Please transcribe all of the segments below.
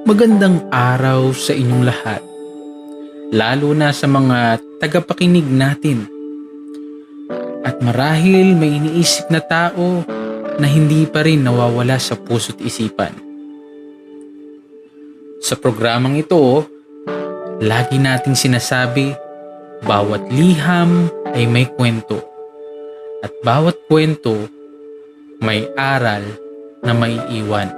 Magandang araw sa inyong lahat, lalo na sa mga tagapakinig natin. At marahil may iniisip na tao na hindi pa rin nawawala sa puso't isipan. Sa programang ito, lagi nating sinasabi, bawat liham ay may kwento. At bawat kwento may aral na maiiwan.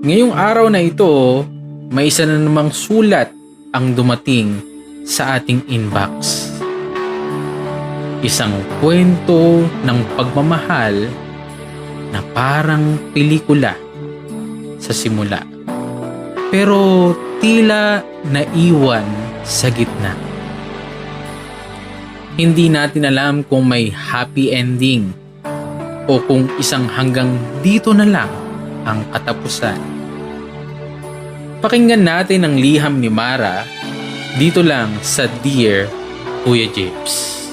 Ngayong araw na ito, may isa na namang sulat ang dumating sa ating inbox. Isang kwento ng pagmamahal na parang pelikula sa simula. Pero tila naiwan sa gitna. Hindi natin alam kung may happy ending o kung isang hanggang dito na lang ang katapusan. Pakinggan natin ang liham ni Mara dito lang sa Dear Kuya Japes.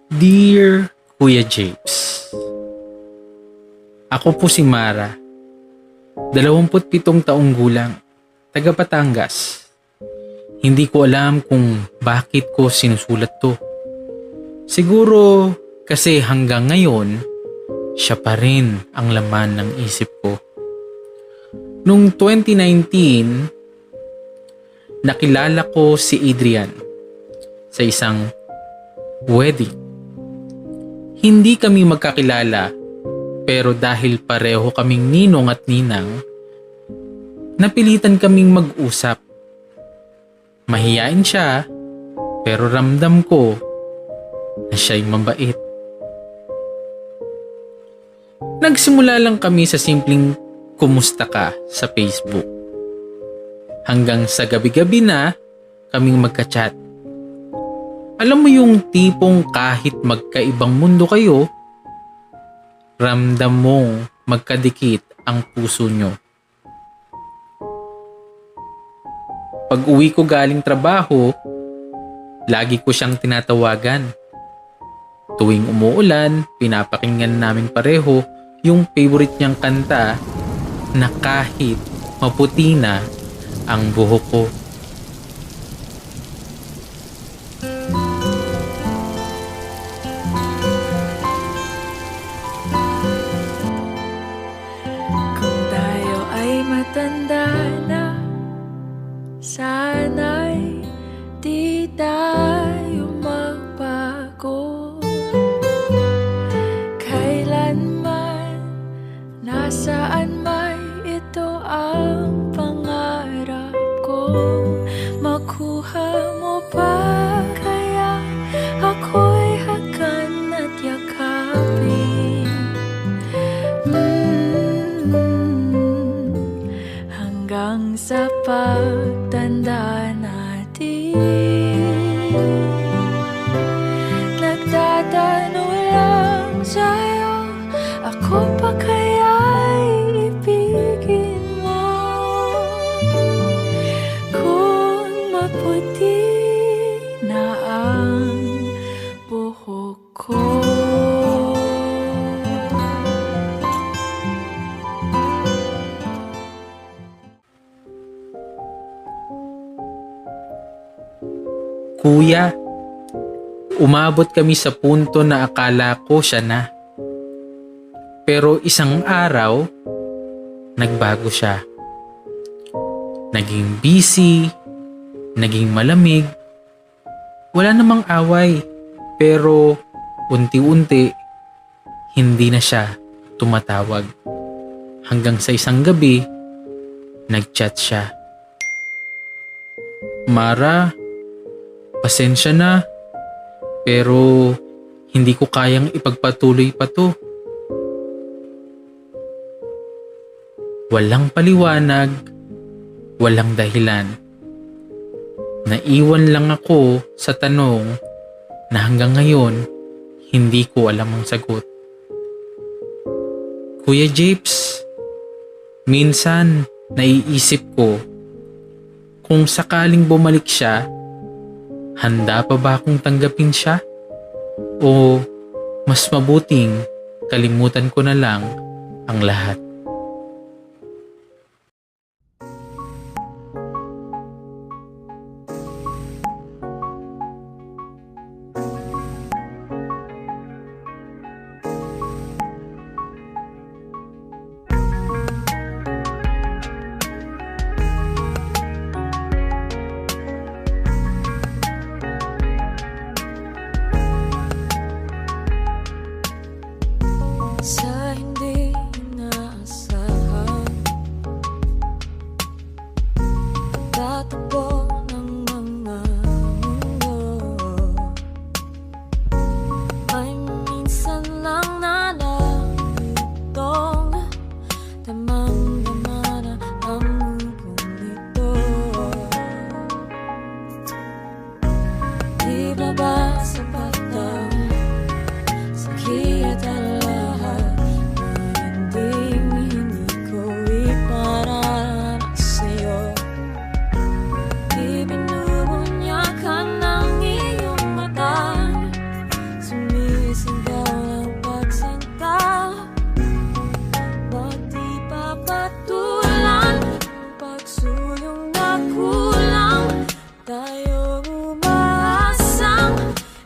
Dear Kuya Japes, ako po si Mara, 27 taong gulang, taga Batangas. Hindi ko alam kung bakit ko sinusulat to. Siguro kasi hanggang ngayon, siya pa rin ang laman ng isip ko. Noong 2019, nakilala ko si Adrian sa isang wedding. Hindi kami magkakilala, pero dahil pareho kaming ninong at ninang, napilitan kaming mag-usap. Mahiyain siya, pero ramdam ko na siya'y mabait. Nagsimula lang kami sa simpleng kumusta ka sa Facebook. Hanggang sa gabi-gabi na kaming magka-chat. Alam mo yung tipong kahit magkaibang mundo kayo, ramdam mong magkadikit ang puso nyo. Pag uwi ko galing trabaho, lagi ko siyang tinatawagan. Tuwing umuulan, pinapakinggan namin pareho yung favorite niyang kanta na kahit maputi na ang buhok ko. Kung tayo ay matanda na, sana'y di tayo magbago. Kailanman, nasaan may ito ang pangarap ko. Makuha mo pa kaya ako'y hakan at yakapin. Hanggang sa pagtanda natin, nagtatanong lang sa'yo, ako pa kaya'y ibigin mo? Kung maputi na ang buhok ko. Kuya, umabot kami sa punto na akala ko siya na. Pero isang araw, nagbago siya. Naging busy, naging malamig. Wala namang away, pero unti-unti, hindi na siya tumatawag. Hanggang sa isang gabi, nag-chat siya. Mara, pasensya na, pero hindi ko kayang ipagpatuloy pa to. Walang paliwanag, walang dahilan. Naiwan lang ako sa tanong na hanggang ngayon hindi ko alam ang sagot. Kuya Japes, minsan naiisip ko kung sakaling bumalik siya Handa pa ba akong tanggapin siya? O mas mabuting kalimutan ko na lang ang lahat? Sa hindi inaasahan, tatakbo ng mga mundo. Ay minsan lang na nalutong, damang-dama na ang mugong ito. Di ba ba sapat ang sakit at lahat na hindi ko iparanas sa'yo? Di binubunyakan ng iyong mata, sumisigaw ng pagsinta. Ba't di papatulan ang pagsulong na kulang? Tayo umaasang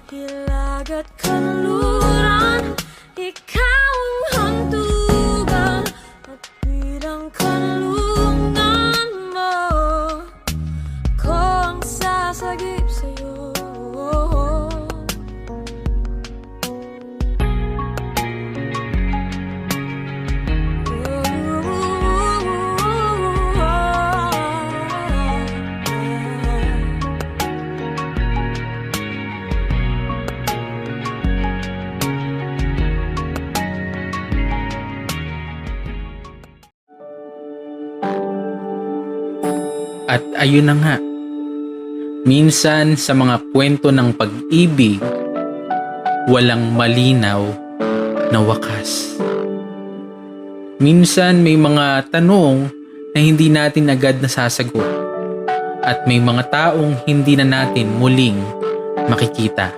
hilag at kanluran, ikaw ang handugan at bilang kanlungan mo, ko ang sasagip sa'yo. At ayun na nga, minsan sa mga kwento ng pag-ibig, walang malinaw na wakas. Minsan may mga tanong na hindi natin agad nasasagot, at may mga taong hindi na natin muling makikita.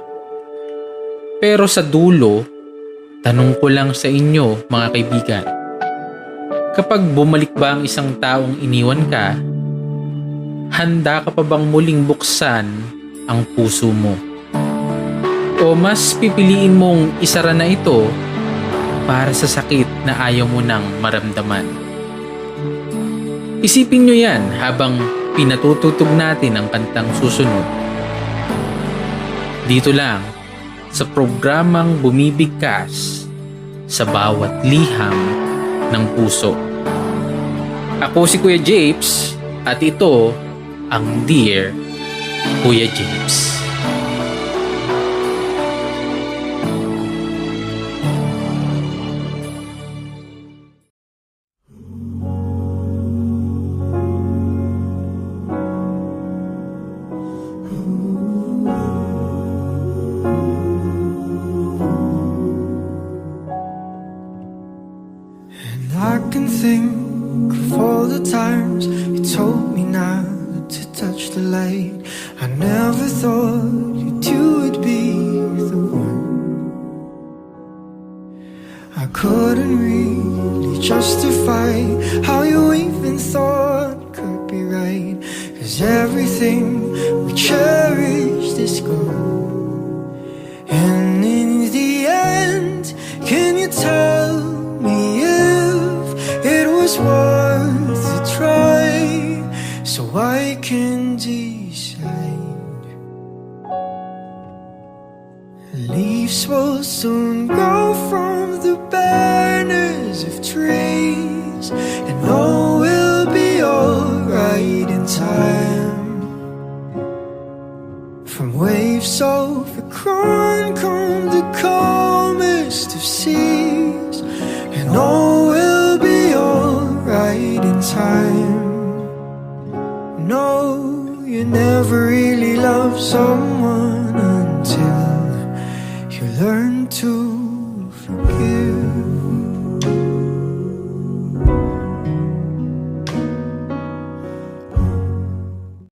Pero sa dulo, tanong ko lang sa inyo mga kaibigan, kapag bumalik ba ang isang taong iniwan ka, handa ka pa bang muling buksan ang puso mo? O mas pipiliin mong isara na ito para sa sakit na ayaw mo nang maramdaman? Isipin nyo yan habang pinatutugtog natin ang kantang susunod. Dito lang sa programang bumibigkas sa bawat liham ng puso. Ako si Kuya Japes at ito ang Dear Kuya Japes. And I can think of all the times you told me not to touch the light. I never thought you two would be the one. I couldn't really justify how you even thought could be right, 'cause everything we cherished is gone. And in the end, can you tell me if it was worth a try, so I can decide? Leaves will soon go from the banners of trees, and all will be alright in time. From waves overgrown come the calmest of seas, and all will be alright in time. No, you never really loved someone until you learn to